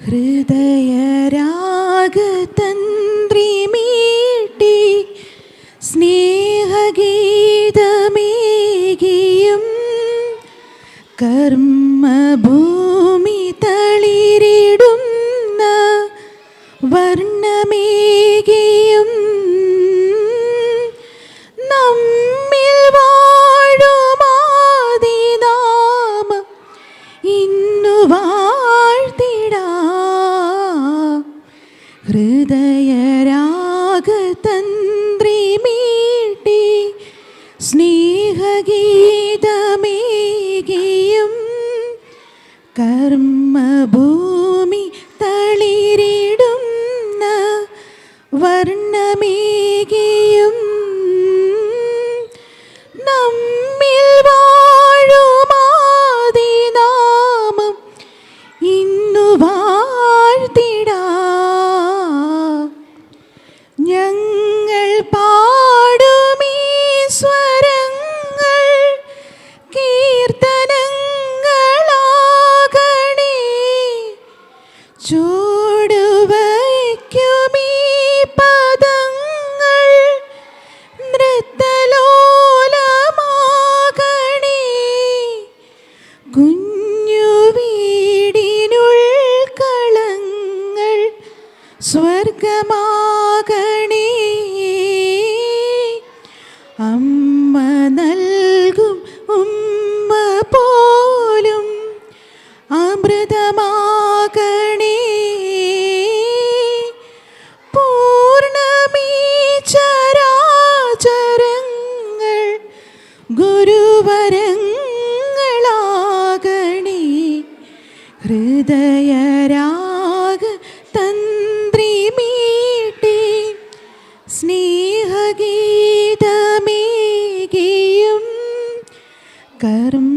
ഹൃദയരാഗതന്ത്രി മീട്ടി സ്നേഹഗീതമേകിയും കർമ്മഭൂമി തളിരിടുന്ന വർണ്ണമേകിയും നമ്മിൽ വാഴുമാദിനാമം ഇന്നു വാഴ്ത്തിടാം. ഹൃദയരാഗതന്ത്രി മീട്ടി സ്നേഹഗീതമേകിയും കർമ്മഭൂമി തളിരിടുന്ന വർണ്ണമേകിയും നമ്മിൽ വാഴുമാദിനാമം ഇന്നു വാഴ്ത്തിടാം. ഞങ്ങൾ പാടുമീ സ്വരങ്ങൾ കീർത്തനങ്ങളാകണേ. ചൂടുവയ്ക്കുമീ പദങ്ങൾ നൃത്തലോലമാകണേ. കുഞ്ഞു വീടിനുൾക്കളങ്ങൾ സ്വർഗമാകണേ. അമ്മ നൽകും ഉമ്മ പോലും അമൃതമാകണേ. പൂർണ്ണമീ ചരാചരങ്ങൾ ഗുരുവരങ്ങളാകണേ. ഹൃദയരാഗതന്ത്രി മീട്ടി സ്നേഹഗീതമേകിയും കർമ്മ